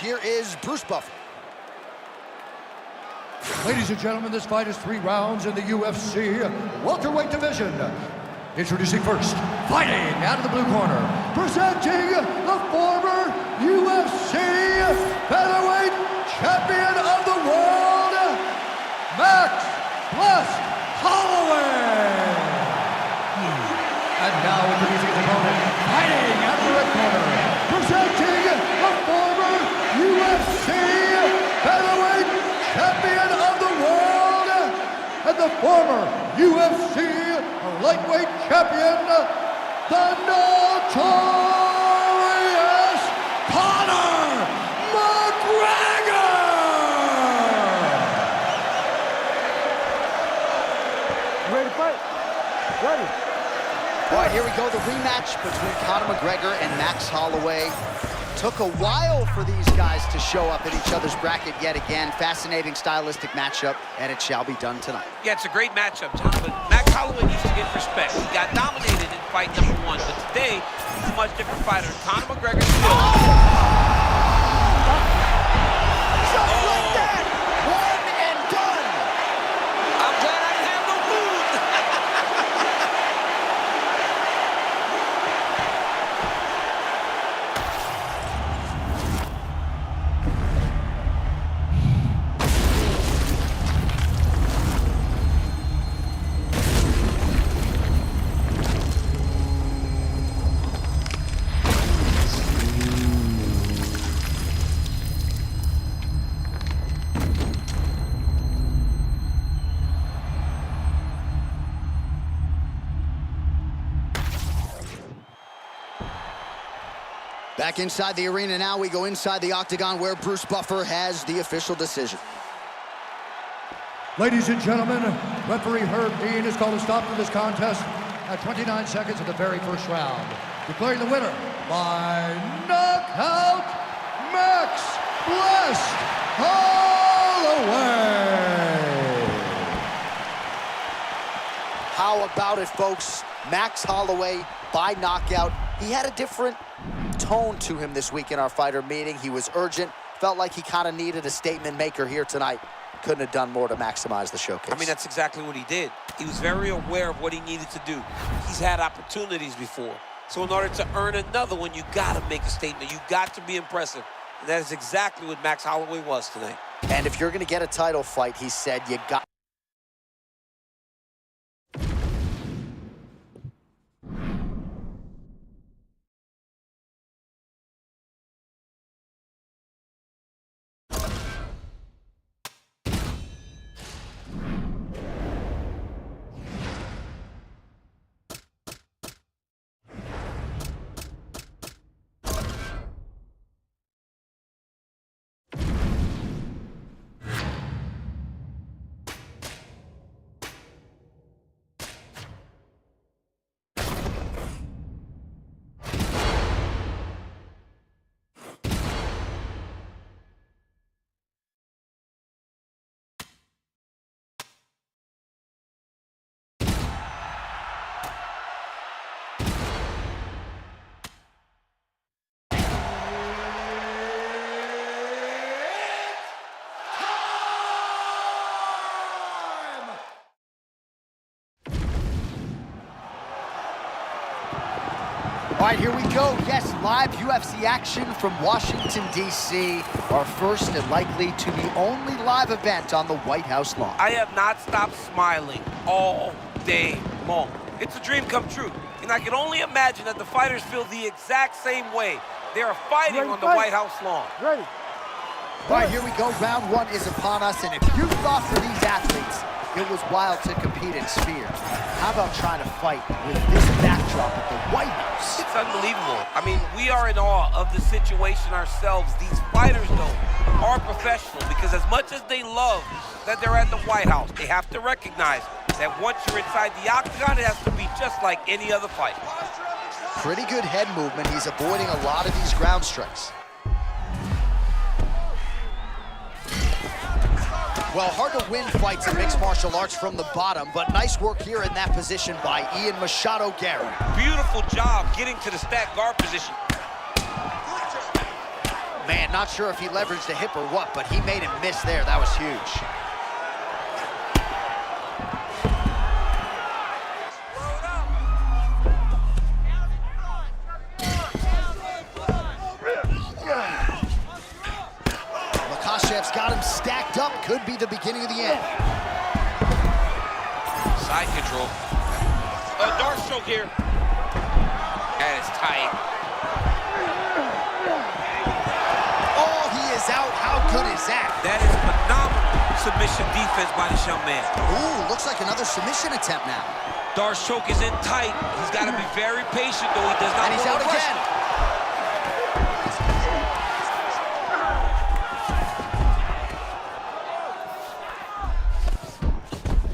here is Bruce Buffer. Ladies and gentlemen, this fight is 3 rounds in the UFC welterweight division. Introducing first, fighting out of the blue corner, presenting the former UFC featherweight champion of the world, Max Holloway. And now introducing his opponent, fighting out of the red corner, presenting the former UFC featherweight champion of the world, and the former UFC lightweight champion, the notorious Conor McGregor! Ready to fight? Ready. All right, here we go, the rematch between Conor McGregor and Max Holloway. Took a while for these guys to show up in each other's bracket yet again. Fascinating stylistic matchup, and it shall be done tonight. Yeah, it's a great matchup, John, but Max Holloway needs to get respect. He got dominated in fight number 1, but today, he's a much different fighter. Conor McGregor still. Just like that! One and done! I'm glad I didn't have no moves. Back inside the arena now, we go inside the octagon where Bruce Buffer has the official decision. Ladies and gentlemen, referee Herb Dean has called a stop to this contest at 29 seconds of the very first round, declaring the winner by knockout, Max Holloway. How about it, folks? Max Holloway by knockout. He had a different tone to him this week in our fighter meeting. He was urgent, felt like he kind of needed a statement maker here tonight. Couldn't have done more to maximize the showcase. I mean, that's exactly what he did. He was very aware of what he needed to do. He's had opportunities before. So in order to earn another one, you got to make a statement. You got to be impressive. And that is exactly what Max Holloway was tonight. And if you're going to get a title fight, he said, you got... All right, here we go. Yes, live UFC action from Washington, D.C. Our first and likely to be only live event on the White House lawn. I have not stopped smiling all day long. It's a dream come true. And I can only imagine that the fighters feel the exact same way. They are fighting on the White House lawn. Ready. All right, here we go. Round 1 is upon us. And if you thought for these athletes it was wild to compete in Sphere, how about trying to fight with this backdrop at the White House? It's unbelievable. I mean, we are in awe of the situation ourselves. These fighters, though, are professional because as much as they love that they're at the White House, they have to recognize that once you're inside the octagon, it has to be just like any other fight. Pretty good head movement. He's avoiding a lot of these ground strikes. Well, hard to win fights in mixed martial arts from the bottom, but nice work here in that position by Ian Machado Garrett. Beautiful job getting to the stacked guard position. Man, not sure if he leveraged the hip or what, but he made him miss there. That was huge. Makhachev's got him stacked up. Could be the beginning of the end. Side control. Dark stroke here. That is tight. Oh, he is out. How good is that? That is phenomenal submission defense by the young man. Ooh, looks like another submission attempt now. Dark stroke is in tight. He's got to be very patient, though. He does not. And he's out again.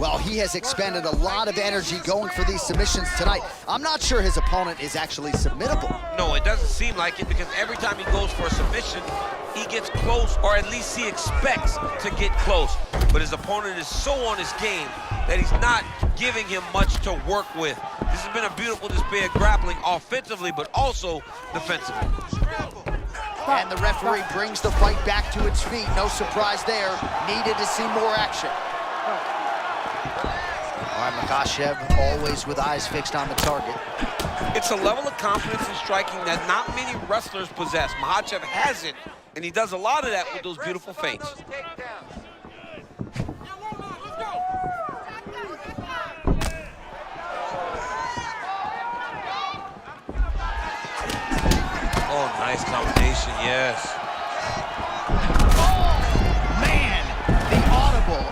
Well, he has expended a lot of energy going for these submissions tonight. I'm not sure his opponent is actually submittable. No, it doesn't seem like it, because every time he goes for a submission, he gets close, or at least he expects to get close. But his opponent is so on his game that he's not giving him much to work with. This has been a beautiful display of grappling offensively, but also defensively. And the referee brings the fight back to its feet. No surprise there. Needed to see more action. All right, Makhachev always with eyes fixed on the target. It's a level of confidence in striking that not many wrestlers possess. Makhachev has it, and he does a lot of that with those beautiful feints. Oh, nice combination, yes.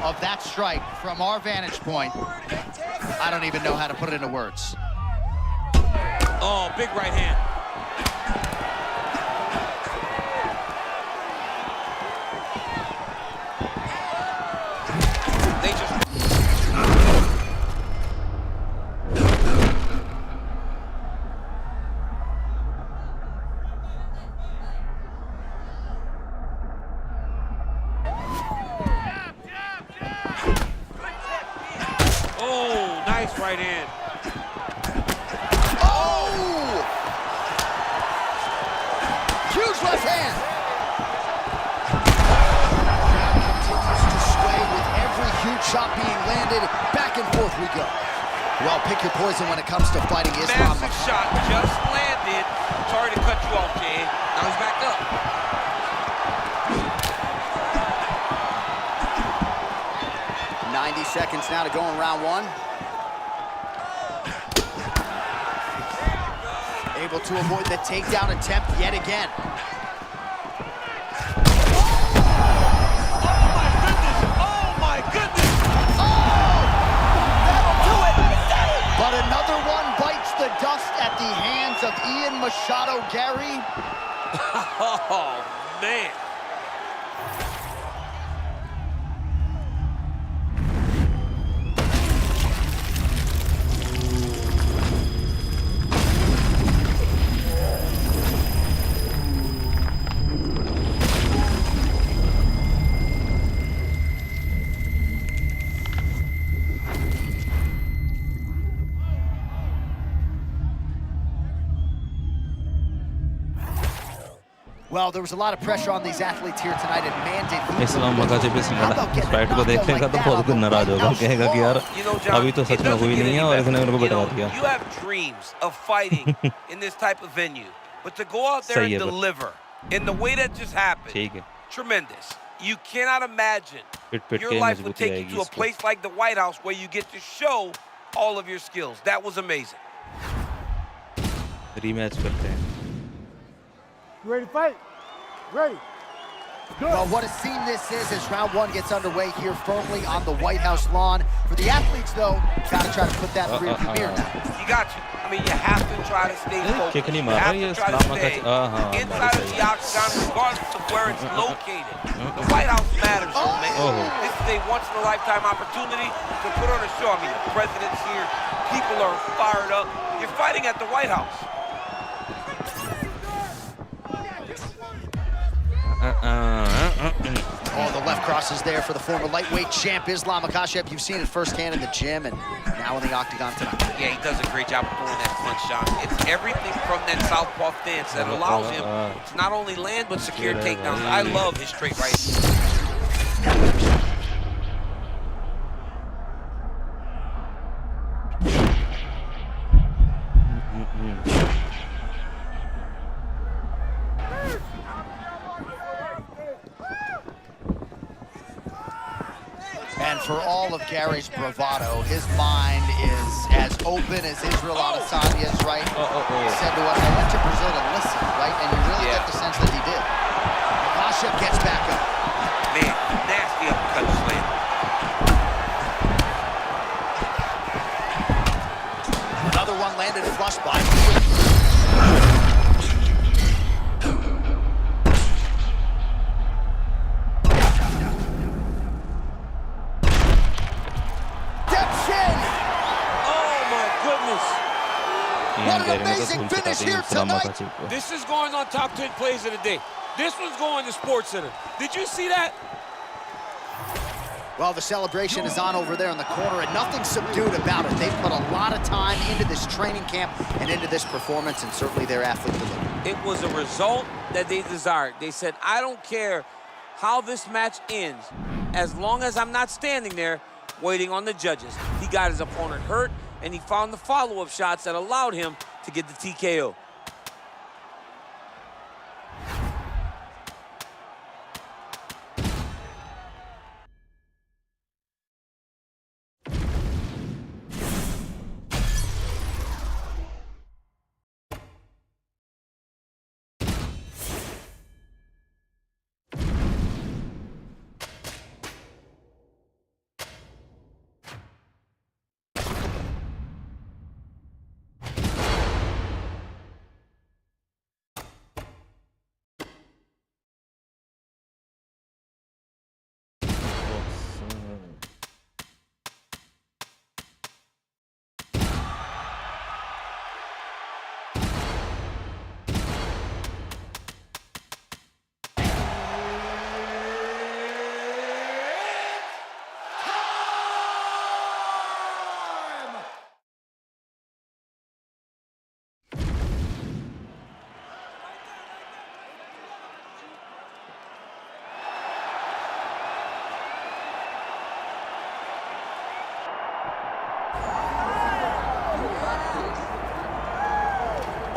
Of that strike from our vantage point, I don't even know how to put it into words. Oh, big right hand. They just... right hand. Oh! Huge left hand. Continues to sway with every huge shot being landed. Back and forth we go. Well, pick your poison when it comes to fighting Islam. Massive shot just landed. Sorry to cut you off, Jay. Now he's back up. Seconds now to go in round one. Able to avoid the takedown attempt yet again. Oh my goodness! Oh! That'll do it! But another one bites the dust at the hands of Ian Machado Gary. Oh, man. Well, there was a lot of pressure on these athletes here tonight, and man, did he... इस्लाम मकाचे पे इस fight को देख लेगा तो बहुत नाराज होगा, कहेगा कि यार अभी तो सच में हुई नहीं है और इसने मेरे को बैठा दिया. You have dreams of fighting in this type of venue, but to go out there and deliver in the way that just happened, tremendous. You cannot imagine your life would take you to a place like the White House where you get to show all of your skills. That was amazing. Rematch करते हैं. You ready to fight? Ready. Good. Well, what a scene this is as round one gets underway here firmly on the White House lawn. For the athletes, though, got to try to put that in the rearview mirror now. You got you. I mean, you have to try to stay focused. You have to try to stay inside of the octagon, regardless of where it's located. The White House matters, man. This is a once-in-a-lifetime opportunity to put on a show. I mean, the president's here. People are fired up. You're fighting at the White House. Oh, the left crosses there for the former lightweight champ, Islam Makhachev. You've seen it firsthand in the gym and now in the octagon tonight. Yeah, he does a great job of throwing that punch, Sean. It's everything from that southpaw stance that allows him to not only land, but secure takedowns. I love his straight right. And for all of Gary's bravado, his mind is as open as Israel Adesanya's, right? He said to us, I went to Brazil to listen, right? And you really get the sense that he did. Makhachev gets back up. Man, nasty uppercut slam. Another one landed flush by. What an amazing finish here tonight. This is going on top 10 plays of the day. This one's going to Sports Center. Did you see that? Well, the celebration is on over there in the corner, and nothing subdued about it. They've put a lot of time into this training camp and into this performance, and certainly their athlete delivered. It was a result that they desired. They said, I don't care how this match ends, as long as I'm not standing there waiting on the judges. He got his opponent hurt, and he found the follow-up shots that allowed him to get the TKO.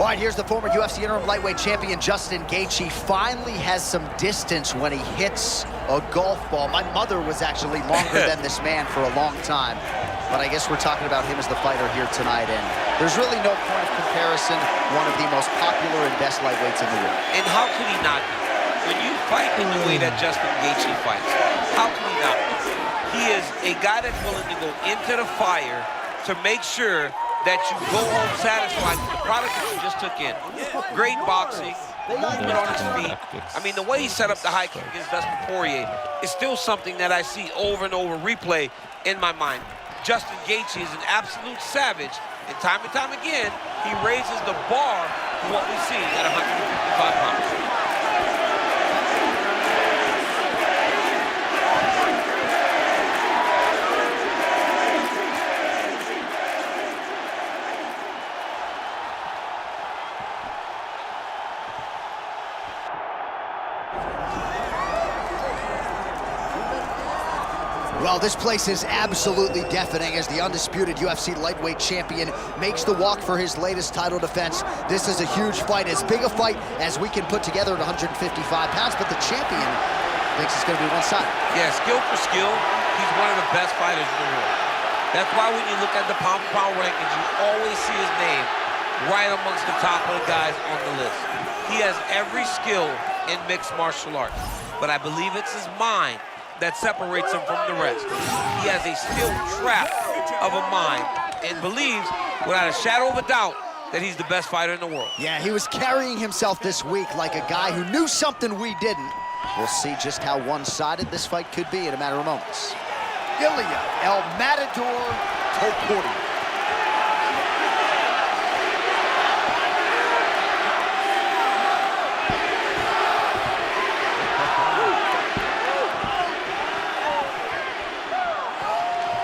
All right, here's the former UFC interim lightweight champion, Justin Gaethje. Finally has some distance when he hits a golf ball. My mother was actually longer than this man for a long time. But I guess we're talking about him as the fighter here tonight. And there's really no point of comparison. One of the most popular and best lightweights in the world. And how could he not be? When you fight in the way that Justin Gaethje fights, how can he not be? He is a guy that's willing to go into the fire to make sure that you go home satisfied with the product that you just took in. Great boxing, movement on his feet. I mean, the way he set up the high kick against Dustin Poirier is still something that I see over and over replay in my mind. Justin Gaethje is an absolute savage, and time again, he raises the bar to what we see at 155 pounds. Well, this place is absolutely deafening as the undisputed UFC lightweight champion makes the walk for his latest title defense. This is a huge fight, as big a fight as we can put together at 155 pounds, but the champion thinks it's going to be one-sided. Yeah, skill for skill, he's one of the best fighters in the world. That's why when you look at the pound-for-pound rankings, you always see his name right amongst the top of the guys on the list. He has every skill in mixed martial arts, but I believe it's his mind that separates him from the rest. He has a skill trap of a mind and believes, without a shadow of a doubt, that he's the best fighter in the world. Yeah, he was carrying himself this week like a guy who knew something we didn't. We'll see just how one-sided this fight could be in a matter of moments. Ilya El Matador Topuria.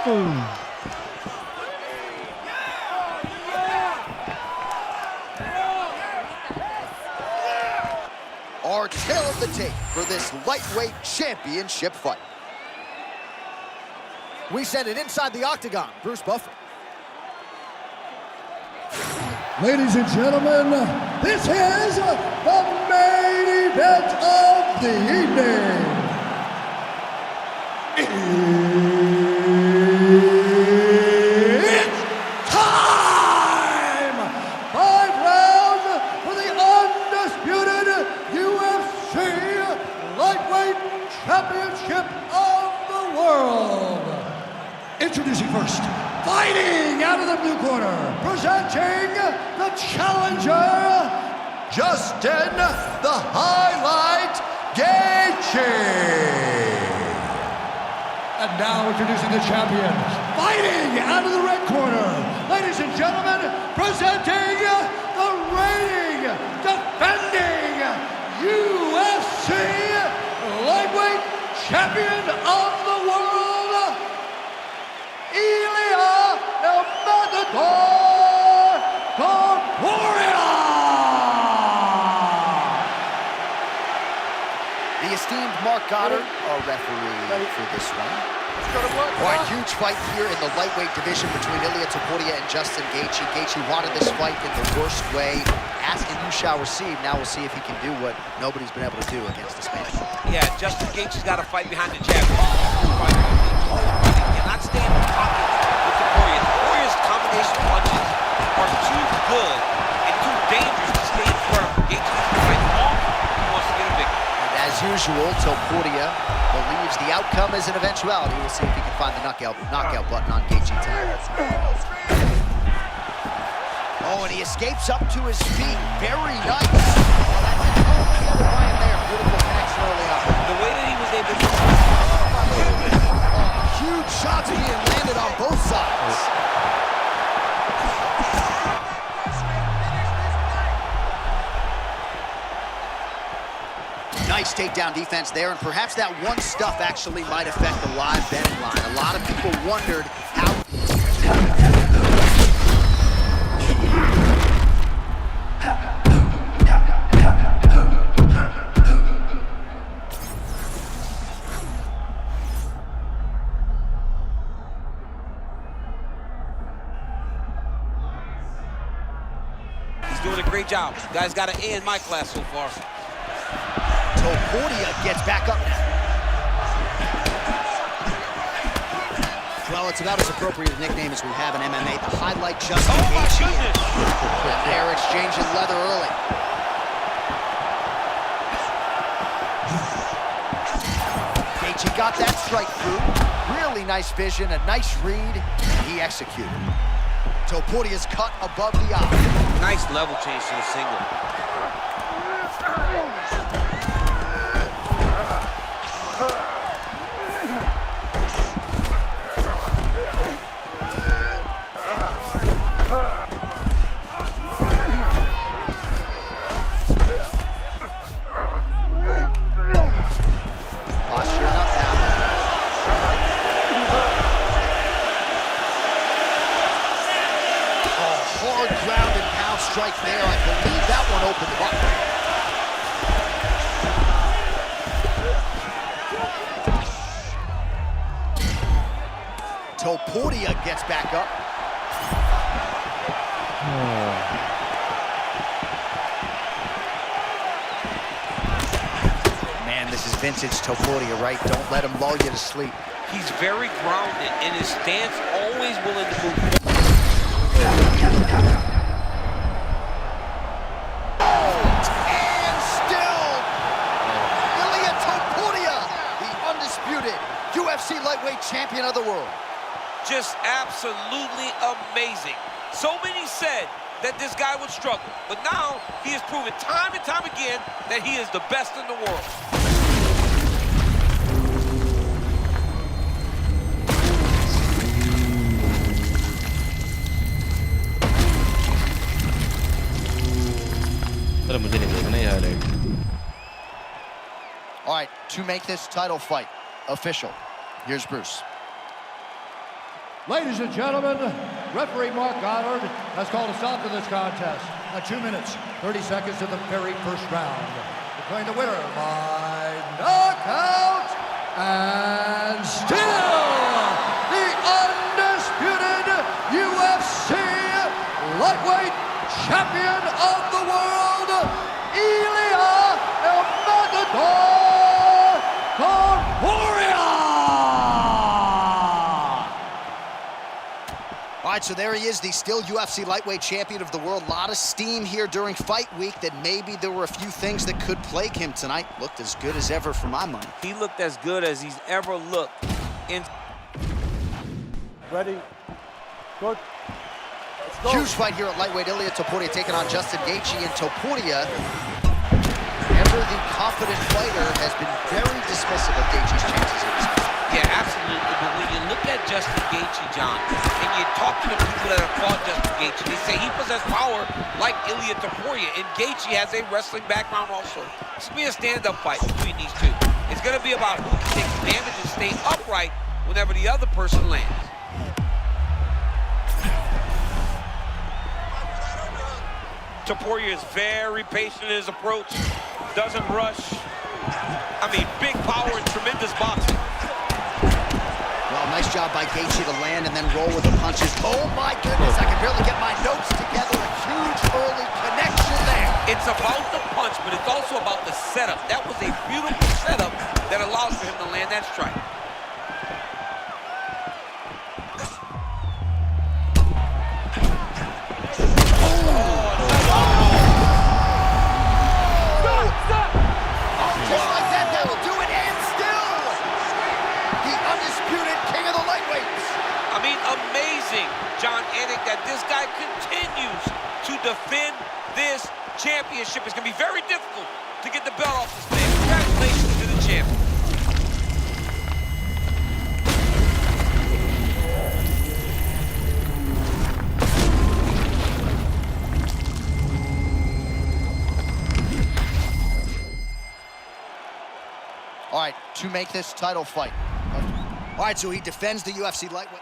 Our tail of the tape for this lightweight championship fight. We send it inside the octagon. Bruce Buffer. Ladies and gentlemen, this is the main event of the evening. It's time! 5 rounds for the undisputed UFC Lightweight Championship of the world. Introducing first, fighting out of the blue corner, presenting the challenger, Justin the Highlight Gaethje. And now introducing the champion, fighting out of the red corner, ladies and gentlemen, presenting the reigning, defending UFC Lightweight Champion of the world, The esteemed Mark Goddard, our referee for this one. All right, huge fight here in the lightweight division between Ilia Topuria and Justin Gaethje. Gaethje wanted this fight in the worst way. Asking you shall receive. Now we'll see if he can do what nobody's been able to do against this man. Yeah, Justin Gaethje's got to fight behind the jab. He cannot stay in the pocket with Topuria. Topuria's combination punches are too good and too dangerous to stay in front of him. Gaethje needs to fight long. He wants to get a victory. And as usual, Topuria believes the outcome is an eventuality. We'll see if he can find the knockout button on Gaethje tonight. Oh, and he escapes up to his feet. Very nice. Oh, that's it. Ryan there. Beautiful connection early on. The way that he was able to... Huge shots being landed on both sides. Nice takedown defense there, and perhaps that one stuff actually might affect the live betting line. A lot of people wondered how... He's doing a great job. Guy's got an A in my class so far. Topuria gets back up now. Well, it's about as appropriate a nickname as we have in MMA. The highlight Justin Gaethje. And they're exchanging leather early. Gaethje got that strike through. Really nice vision, a nice read, and he executed. Topuria's cut above the eye. Nice level change to the single. Strike there. I believe that one opened him up. Topuria gets back up. Man, this is vintage Topuria, right? Don't let him lull you to sleep. He's very grounded, and his stance always willing to move. UFC lightweight champion of the world. Just absolutely amazing. So many said that this guy would struggle, but now he has proven time and time again that he is the best in the world. All right, to make this title fight official, here's Bruce. Ladies and gentlemen, referee Mark Conor has called a stop to this contest at 2 minutes, 30 seconds of the very first round. Declaring the winner by knockout and still the undisputed UFC lightweight champion of the world, EA Conor. All right, so there he is, the still UFC lightweight champion of the world. A lot of steam here during fight week that maybe there were a few things that could plague him tonight. Looked as good as ever for my money. He looked as good as he's ever looked. Ready? Good. Let's go. Huge fight here at lightweight. Ilia Topuria taking on Justin Gaethje, and Topuria, ever the confident fighter, has been very dismissive of Gaethje's chances in this fight. Yeah, absolutely. But when you look at Justin Gaethje, John, and you talk to the people that have fought Justin Gaethje, they say he possesses power like Ilia Topuria, and Gaethje has a wrestling background also. This will be a stand-up fight between these two. It's going to be about who can take damage and stay upright whenever the other person lands. Topuria is very patient in his approach, doesn't rush. I mean, big power and tremendous boxing. Well, nice job by Gaethje to land and then roll with the punches. Oh my goodness, I can barely get my notes together. A huge early connection there. It's about the punch, but it's also about the setup. That was a beautiful setup that allows for him to land that strike. John Anik, that this guy continues to defend this championship. It's going to be very difficult to get the belt off this man. Congratulations to the champion. All right, to make this title fight. All right, so he defends the UFC lightweight.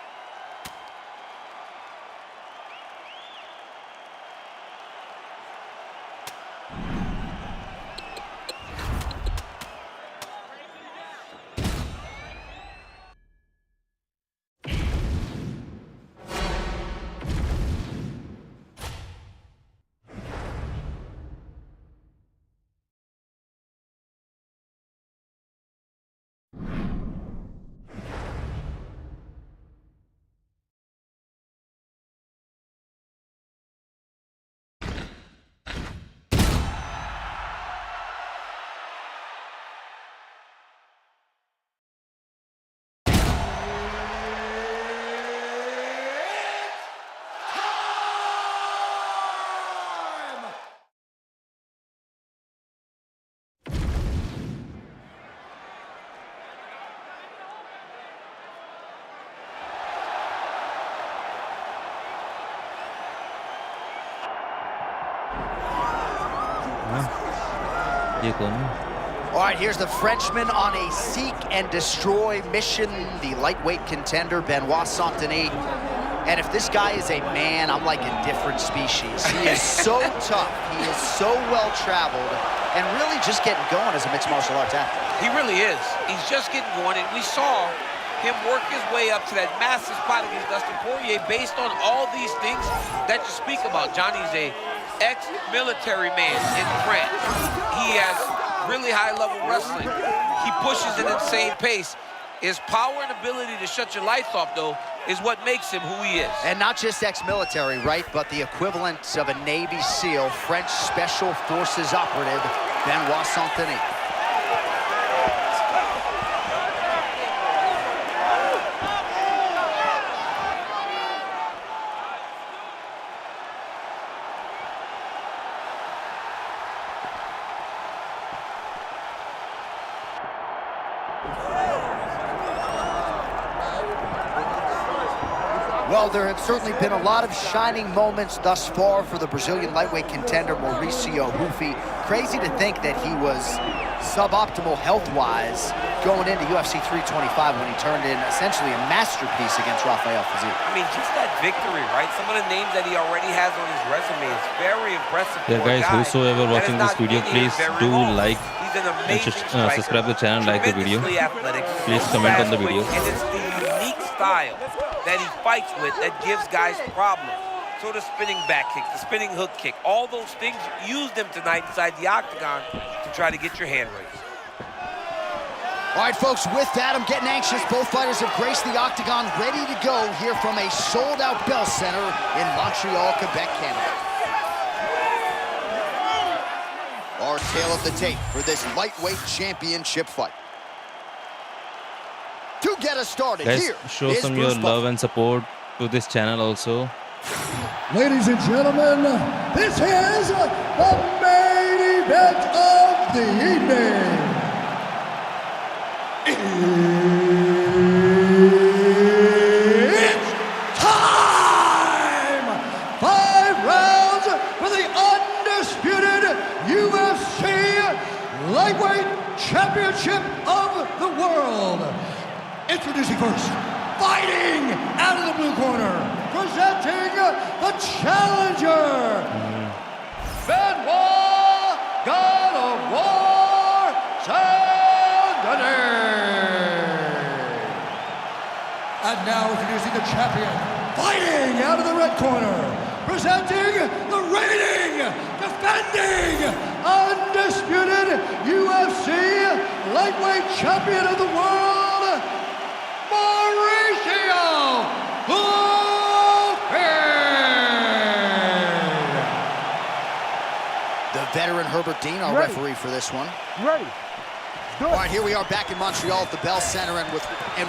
All right, here's the Frenchman on a seek and destroy mission, the lightweight contender, Benoit Saint-Denis. And if this guy is a man, I'm like a different species. He is so tough, he is so well-traveled, and really just getting going as a mixed martial arts athlete. He really is. He's just getting going, and we saw him work his way up to that massive spot against Dustin Poirier based on all these things that you speak about. Johnny's a ex-military man in France. He has really high-level wrestling. He pushes an insane pace. His power and ability to shut your lights off, though, is what makes him who he is. And not just ex-military, right, but the equivalent of a Navy SEAL, French Special Forces operative, Benoit Saint-Denis. Well, there have certainly been a lot of shining moments thus far for the Brazilian lightweight contender, Mauricio Hufi. crazy to think that he was suboptimal health-wise going into UFC 325 when he turned in essentially a masterpiece against Rafael Fiziev. I mean, just that victory, right? Some of the names that he already has on his resume is very impressive. Yeah, guys, whosoever watching this video, please do like and subscribe the channel, like the video. Please comment on the video. And it's the unique style that he fights with that gives guys problems. So the spinning back kick, the spinning hook kick, all those things, use them tonight inside the octagon to try to get your hand raised. All right, folks, with that, I'm getting anxious. Both fighters have graced the octagon, ready to go here from a sold-out Bell Center in Montreal, Quebec, Canada. Our tale of the tape for this lightweight championship fight. To get us started, guys, here show is some Bruce your love and support to this channel also. Ladies and gentlemen, this is the main event of the evening. It's time! 5 rounds for the undisputed UFC Lightweight Championship of the World. Introducing first, fighting out of the blue corner, presenting the challenger, Benoit God of War Saint-Denis. And now introducing the champion, fighting out of the red corner, presenting the reigning, defending, undisputed UFC Lightweight Champion of the World, Mauricio Holloway. The veteran Herbert Dean, our referee for this one. Ready. All right, here we are back in Montreal at the Bell Center, and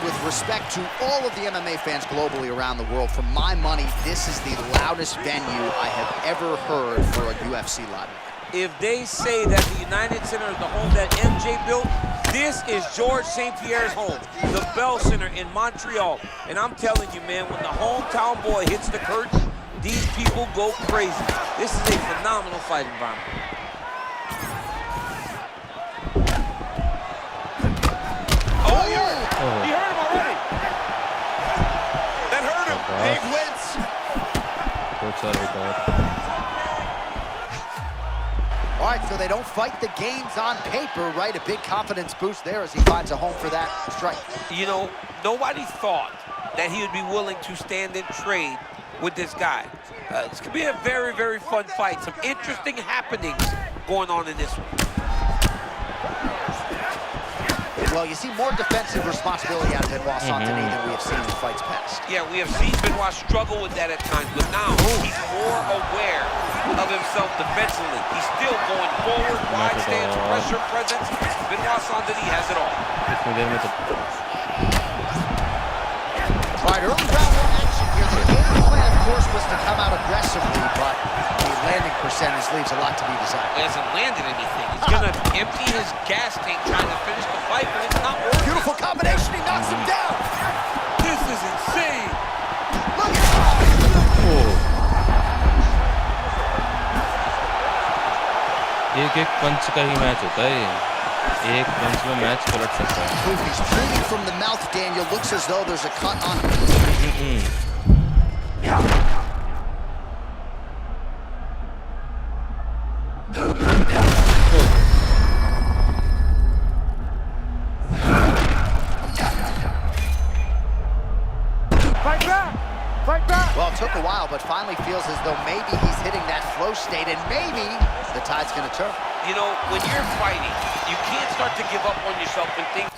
with respect to all of the MMA fans globally around the world, for my money, this is the loudest venue I have ever heard for a UFC live. If they say that the United Center is the home that MJ built, this is George St. Pierre's home, the Bell Center in Montreal. And I'm telling you, man, when the hometown boy hits the curtain, these people go crazy. This is a phenomenal fight environment. Oh, he hurt him already. That hurt him. Big wins. All right, so they don't fight the games on paper, right? A big confidence boost there as he finds a home for that strike. You know, nobody thought that he would be willing to stand and trade with this guy. This could be a very, very fun fight. Some interesting happenings going on in this one. Well, you see more defensive responsibility out of Benoit Saint-Denis than we have seen in fights past. Yeah, we have seen Benoit struggle with that at times, but now he's more aware of himself defensively. He's still going forward, wide stance, pressure, presence. Benoit Saint-Denis has it all. All right, early round one action here. The game plan, of course, was to come out aggressively, but the landing percentage leaves a lot to be desired. He hasn't landed anything. He's going to empty his gas tank trying to finish the fight, but it's not working. Beautiful combination. He knocks him down. This is insane. Look at that. एक पंच का ही match होता है, एक पंच में match पलट सकता है. He's bleeding from the mouth, Daniel. Looks as though there's a cut on him. Fight back! Fight back! Well, it took a while, but finally feels as though maybe he's hitting that flow state, and maybe the tide's going to turn. You know, when you're fighting, you can't start to give up on yourself and think.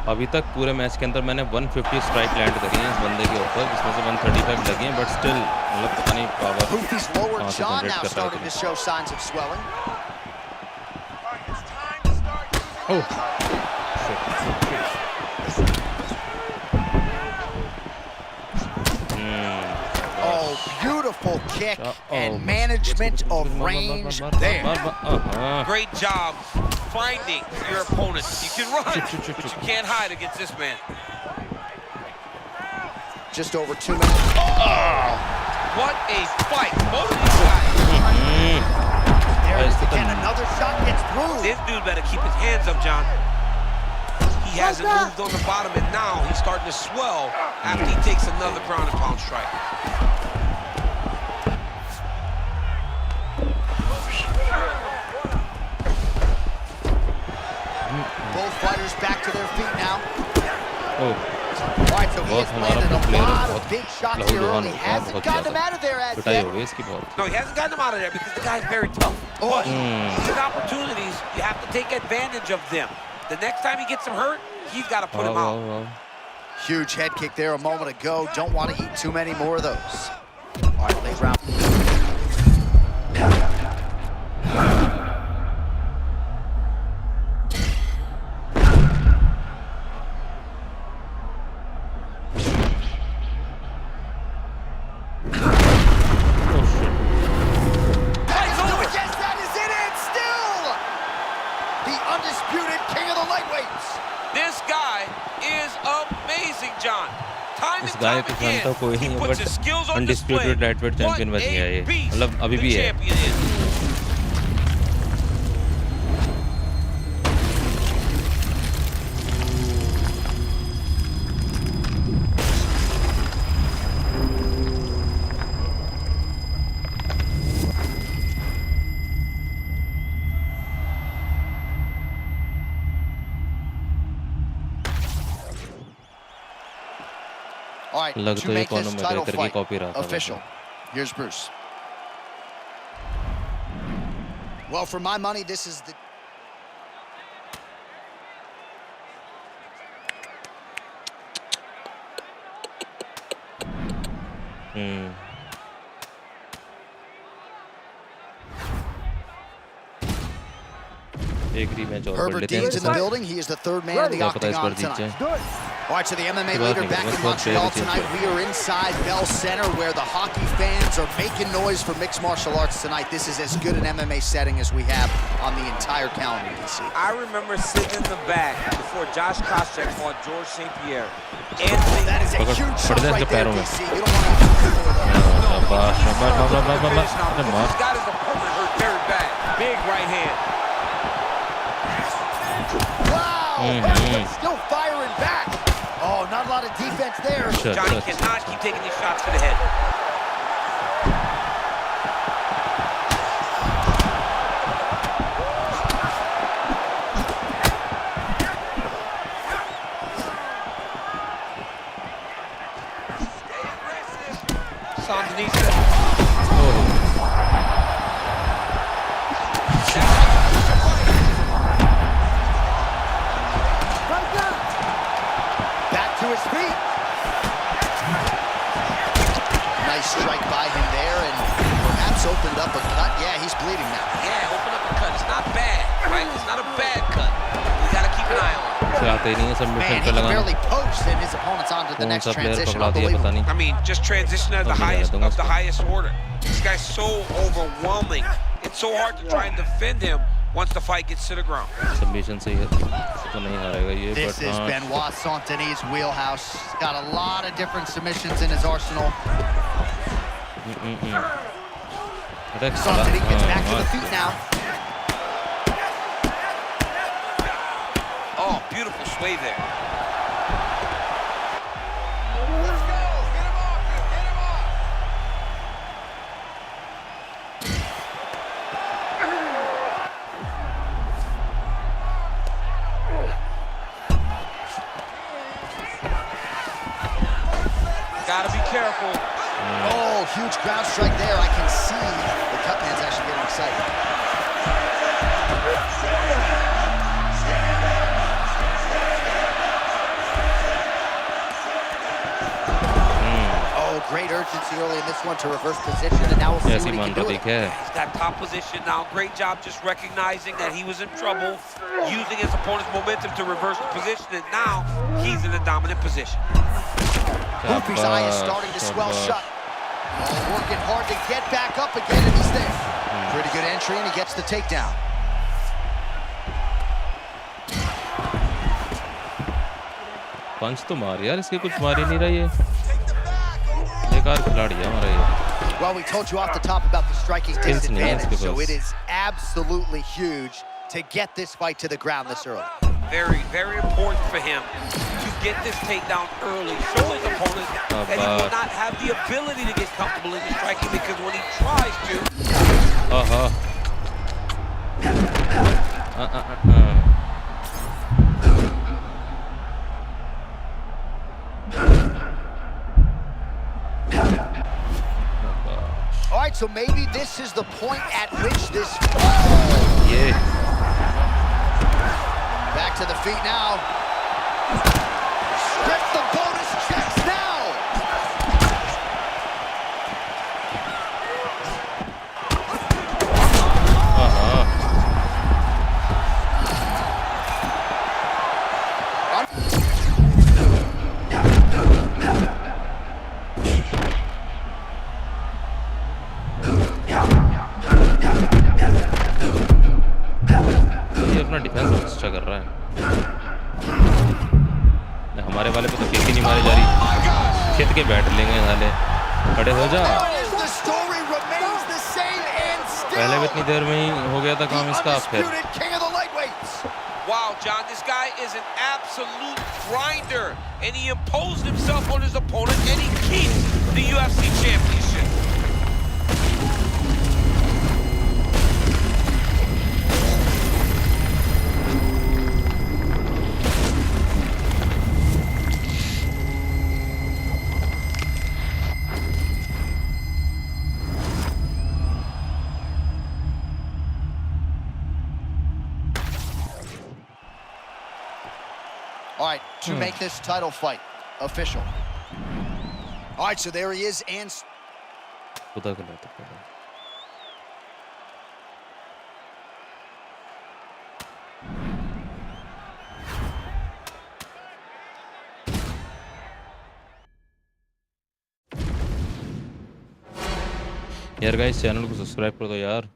अभी तक पूरे match के अंदर मैंने 150 strike land करी हैं इस बंदे के ऊपर, जिसमें से 135 लगी हैं, बट स्टिल मतलब पता नहीं power Hoofy's lower jaw now starting to show signs of swelling. Oh. Oh, beautiful Beautiful kick and management of range there. Great job finding your opponent. You can run, but you can't hide against this man. Just over 2 minutes. Oh! What a fight. Both of these guys. There it is again. Another shot gets through. This dude better keep his hands up, John. He hasn't moved on the bottom, and now he's starting to swell after he takes another ground and pound strike. Both fighters back to their feet now. Oh. All right, so he has landed a lot of big shots here early. Hasn't gotten him out of there as yet. No, he hasn't gotten him out of there because the guy's very tough. But these opportunities, you have to take advantage of them. The next time he gets him hurt, he's got to put him out. Huge head kick there a moment ago. Don't want to eat too many more of those. All right, late round. इस गाय के front तो कोई नहीं है, but undisputed lightweight champion बन गया ये, मतलब अभी भी है. All right, to make this title fight official, here's Bruce. Well, for my money, this is the... Herbert Dean's in the building. He is the third man in the octagon tonight. All right, so the MMA leader back in Montreal tonight. We are inside Bell Center where the hockey fans are making noise for mixed martial arts tonight. This is as good an MMA setting as we have on the entire calendar, DC. I remember sitting in the back before Josh Koscheck fought George St. Pierre. That is a huge shot right there, DC. You don't want to... He's got his opponent hurt very bad. Big right hand. Wow! Still firing back. Oh, not a lot of defense there. Johnny cannot keep taking these shots to the head. Sandinista. Back to his feet. Nice strike by him there, and perhaps opened up a cut. Yeah, he's bleeding now. Yeah, open up a cut. It's not bad, right? It's not a bad cut. You got to keep an eye on it. Man, he can barely post, and his opponent's on to the next transition. Unbelievable. I mean, just transition at the highest order. This guy's so overwhelming. It's so hard to try and defend him once the fight gets to the ground. This is Benoit Saint-Denis' wheelhouse. He's got a lot of different submissions in his arsenal. Saint-Denis gets back to the feet now. Oh, beautiful sway there. Let's go! Get him off! Get him off! Gotta be careful. Oh, huge ground strike there. I can see the cut man's actually getting excited. Oh, great urgency early in this one to reverse position, and now we'll see what he can do. He's got top position now. Great job just recognizing that he was in trouble, using his opponent's momentum to reverse the position, and now he's in a dominant position. Hoopy's eye is starting to swell shut. Working hard to get back up again, and he's there. Pretty good entry, and he gets the takedown. पंच तो मार यार, इसके कुछ मार ही नहीं रहा ये। बेकार खिलाड़ी है हमारा ये। Well, we told you off the top about the striking disadvantage, so it is absolutely huge to get this fight to the ground this early. Very, very important for him to get this takedown early. Show his opponent that he will not have the ability to get comfortable in the striking, because when he tries to... All right, so maybe this is the point at which this... Yeah. Back to the feet now. Script the bonus checks now. ये अपना defence अच्छा कर रहा है। हमारे वाले पे तो किक ही नहीं मारी जा रही। खिद के बैठ लेंगे नाले। खड़े हो जा। पहले भी इतनी देर में ही हो गया था काम इसका। फिर Wow, John, this guy is an absolute grinder, and he imposed himself on his opponent, and he keeps the UFC championship. All right, to make this title fight official. All right, so there he is, and... यार guys, channel को subscribe कर दो यार।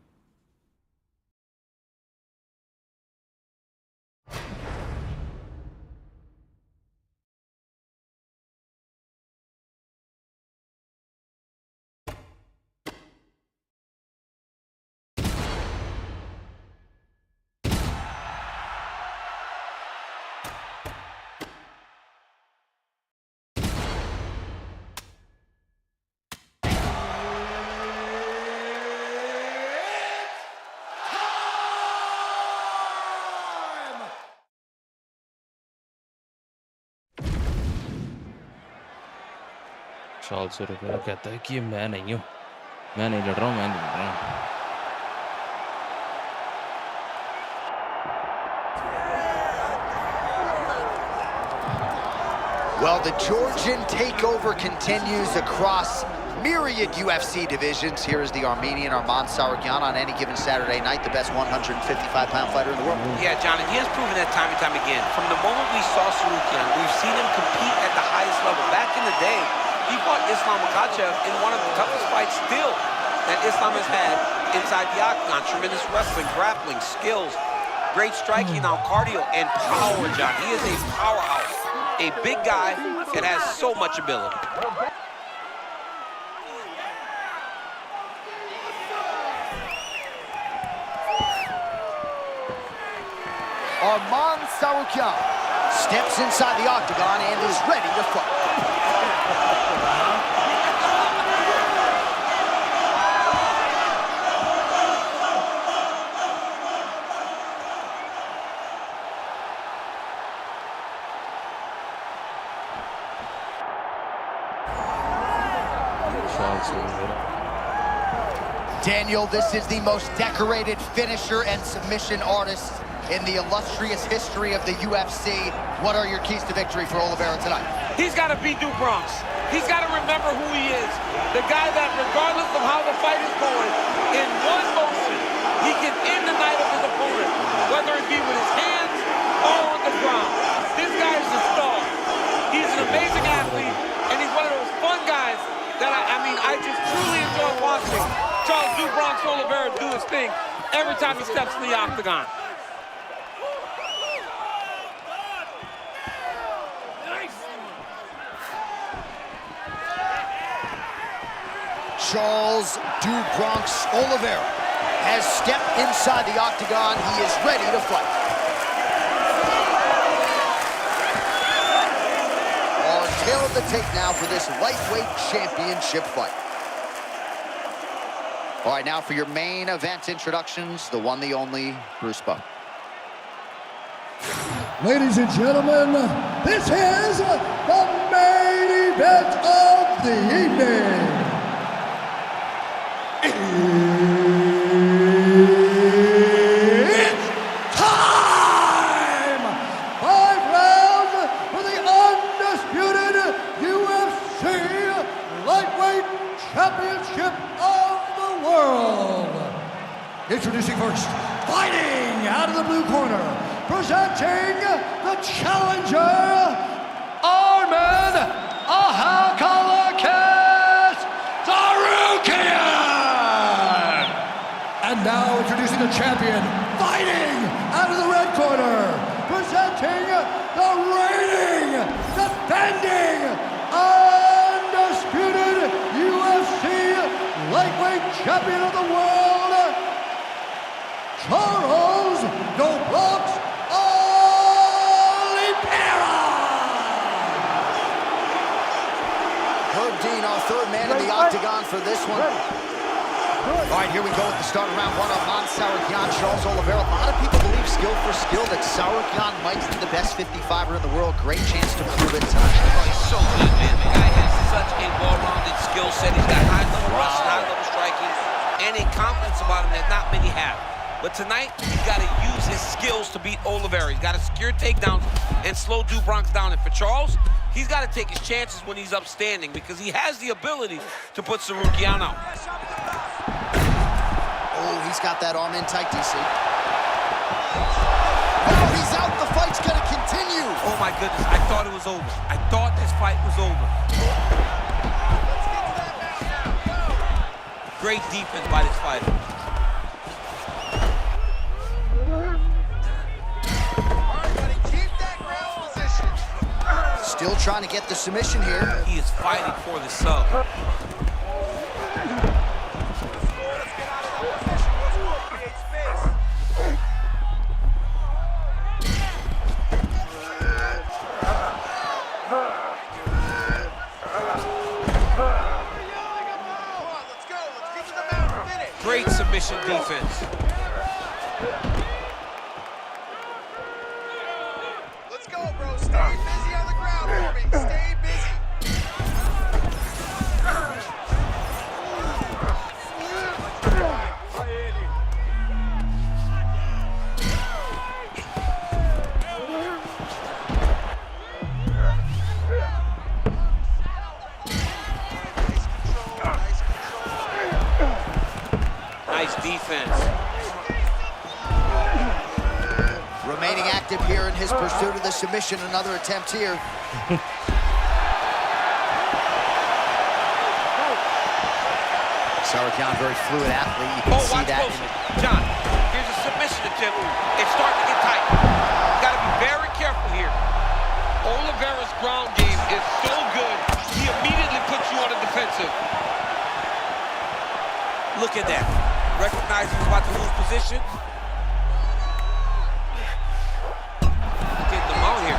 Charles Oliveira कहता है कि मैं नहीं हूँ, मैं नहीं लड़ रहा हूँ, मैं नहीं लड़ रहा हूँ। Well, the Georgian takeover continues across myriad UFC divisions. Here is the Armenian Arman Tsarukyan on any given Saturday night, the best 155-pound fighter in the world. Yeah, John, and he has proven that time and time again. From the moment we saw Tsarukyan, we've seen him compete at the highest level. Back in the day, he fought Islam Makhachev in one of the toughest fights still that Islam has had inside the octagon. Tremendous wrestling, grappling, skills, great striking, now cardio, and power, John. He is a powerhouse, a big guy that has so much ability. Arman Tsarukyan steps inside the octagon and is ready to fight. Daniel, this is the most decorated finisher and submission artist in the illustrious history of the UFC. What are your keys to victory for Oliveira tonight? He's got to beat Duke Bronx. He's got to remember who he is. The guy that, regardless of how the fight is going, in one motion, he can end the night of his opponent, whether it be with his hands or on the ground. This guy is a star. He's an amazing athlete, and he's one of those fun guys that I just truly enjoy watching Charles "Do Bronx" Oliveira do his thing every time he steps in the octagon. Charles "Do Bronx" Oliveira has stepped inside the octagon. He is ready to fight. Our tail of the tape now for this lightweight championship fight. All right, now for your main event introductions, the one, the only, Bruce Buck. Ladies and gentlemen, this is the main event of the evening. It's time! 5 rounds for the undisputed UFC Lightweight Championship of the World. Introducing first, fighting out of the blue corner, presenting the challenger, Arman Ahakalakis Sarukian! And now introducing the champion, fighting out of the red corner, presenting the reigning, defending, undisputed UFC Lightweight Champion of the World, Charles "Do Bronx" Oliveira! Herb Dean, our third man in the octagon for this one. All right, here we go with the start of round one of Sauerkian, Charles Oliveira. A lot of people believe skill for skill that Sauerkian might be the best 55er in the world. Great chance to prove it tonight. Oh, he's so good, man. The guy has such a well-rounded skill set. He's got high-level wrestling, high-level striking, and a confidence about him that not many have. But tonight, he's got to use his skills to beat Oliveira. He's got to secure takedowns and slow Do Bronx down. And for Charles, he's got to take his chances when he's upstanding because he has the ability to put Sarukian out. Oh, he's got that arm in tight, DC. Oh, he's out. The fight's going to continue. Oh, my goodness. I thought it was over. I thought this fight was over. Great defense by this fighter. Still trying to get the submission here. He is fighting for the sub. Great submission defense. Let's go, bro. Stay busy on the ground for me. Stay busy. Nice defense. Remaining active here in his pursuit of the submission. Another attempt here. Sauerkian, very fluid athlete. You can see that. John, here's a submission attempt. It's starting to get tight. You got to be very careful here. Oliveira's ground game is so good, he immediately puts you on the defensive. Look at that. Recognize he's about to lose position. Getting them out here.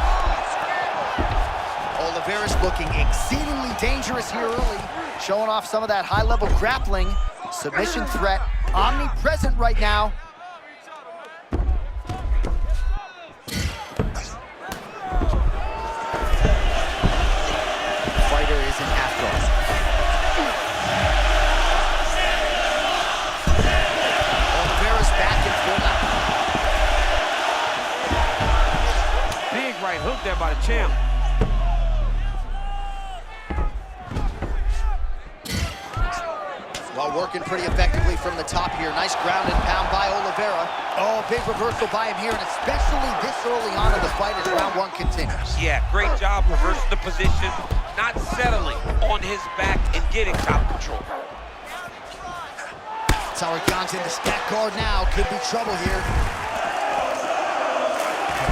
Oliveira's looking exceedingly dangerous here early, showing off some of that high-level grappling. Submission threat omnipresent right now. Fighter isn't half gone. Big right hook there by the champ. Well, working pretty effectively from the top here. Nice ground and pound by Oliveira. Oh, big reversal by him here, and especially this early on in the fight as round one continues. Yeah, great job reversing the position, not settling on his back and getting top control. Tarragon's in the stack guard now. Could be trouble here.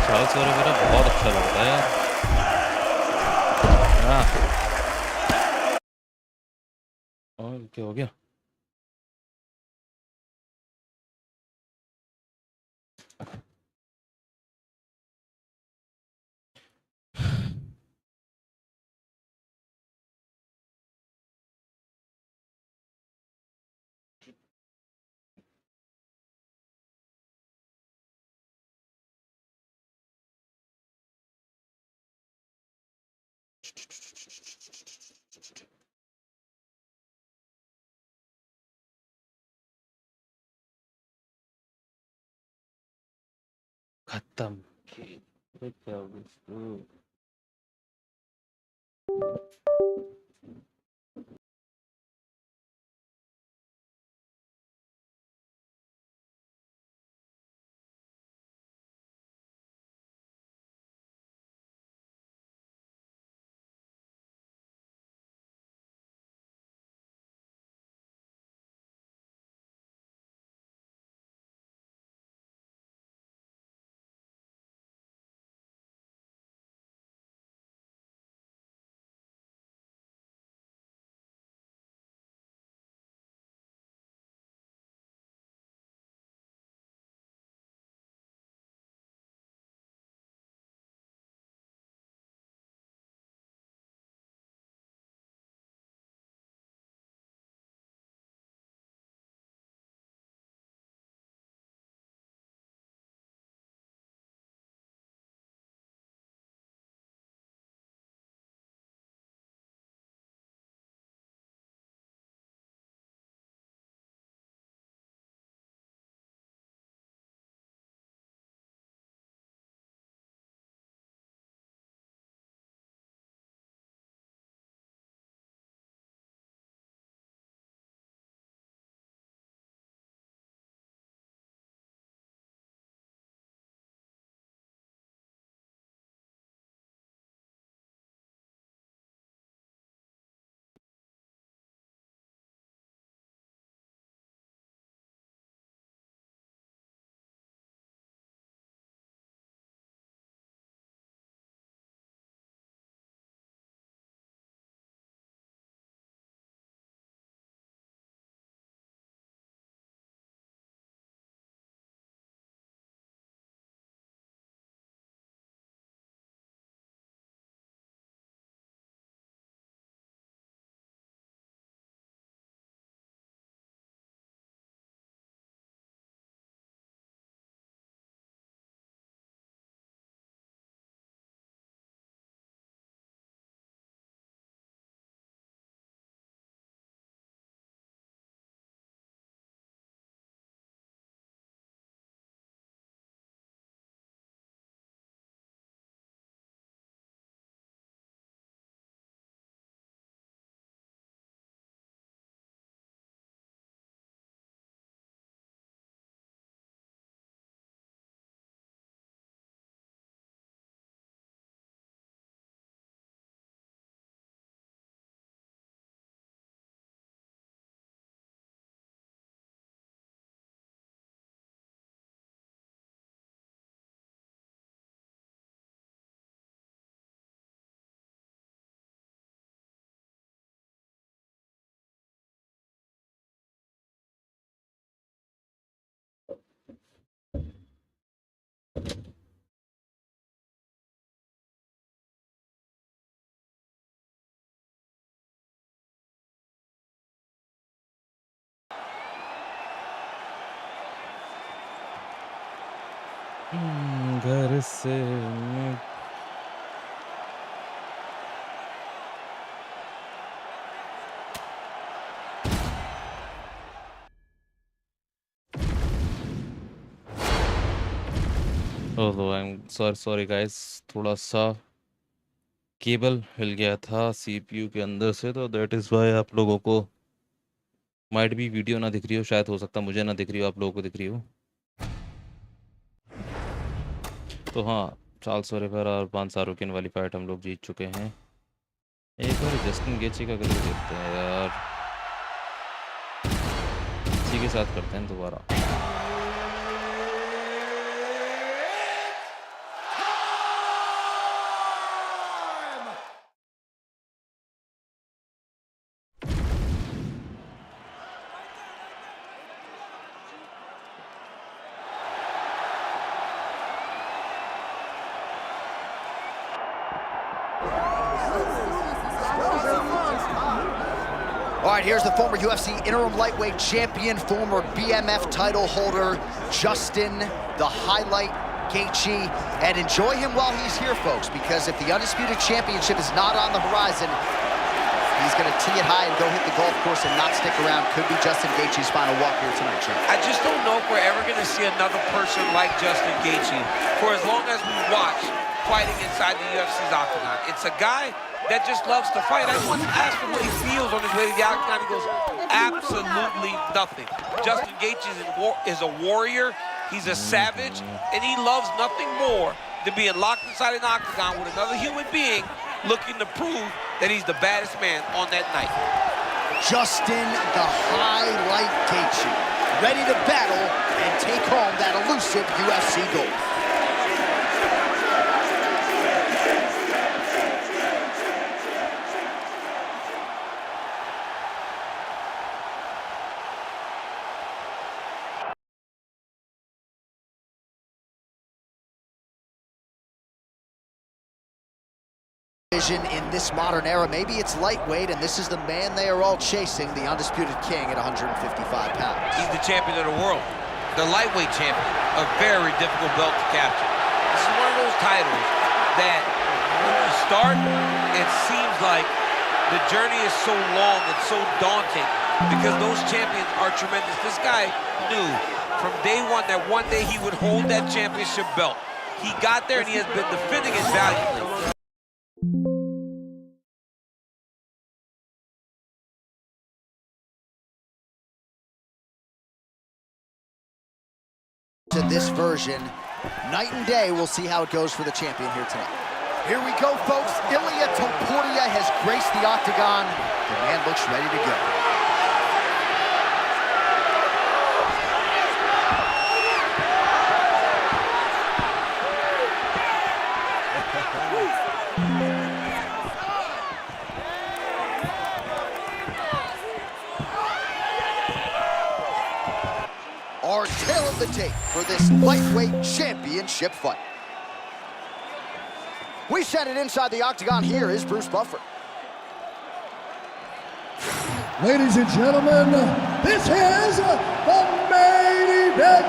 Charles मेरा बहुत अच्छा लगता है यार. हाँ. और क्या हो गया? खत्म. घर से ओह आई एम सॉरी गाइस, थोड़ा सा केबल हिल गया था सीपीयू के अंदर से, तो दैट इज़ वाई आप लोगों को माइट भी वीडियो ना दिख रही हो. शायद हो सकता मुझे ना दिख रही हो, आप लोगों को दिख रही हो. तो हाँ, चार्ल्स ओलिवेरा और बान सारुकिन वाली फाइट हम लोग जीत चुके हैं. एक बार जस्टिन गेची का करके देखते हैं यार, इसी के साथ करते हैं दोबारा। All right, here's the former UFC interim lightweight champion, former BMF title holder, Justin the Highlight Gaethje. And enjoy him while he's here, folks, because if the Undisputed Championship is not on the horizon, he's going to tee it high and go hit the golf course and not stick around. Could be Justin Gaethje's final walk here tonight, Champ. I just don't know if we're ever going to see another person like Justin Gaethje for as long as we watch fighting inside the UFC's octagon. It's a guy that just loves to fight. I once asked him what he feels on his way to the octagon. He goes, absolutely nothing. Justin Gaethje is a warrior. He's a savage, and he loves nothing more than being locked inside an octagon with another human being looking to prove that he's the baddest man on that night. Justin the Highlight Gaethje, ready to battle and take home that elusive UFC gold. In this modern era, maybe it's lightweight, and this is the man they are all chasing, the undisputed king at 155 pounds. He's the champion of the world, the lightweight champion, a very difficult belt to capture. This is one of those titles that when you start, it seems like the journey is so long and so daunting because those champions are tremendous. This guy knew from day one that one day he would hold that championship belt. He got there and he has been defending it valiantly. To this version, night and day, we'll see how it goes for the champion here tonight. Here we go, folks. Ilia Topuria has graced the octagon. The man looks ready to go. Our tail of the tape for this lightweight championship fight. We send it inside the octagon. Here is Bruce Buffer. Ladies and gentlemen, this is the main event.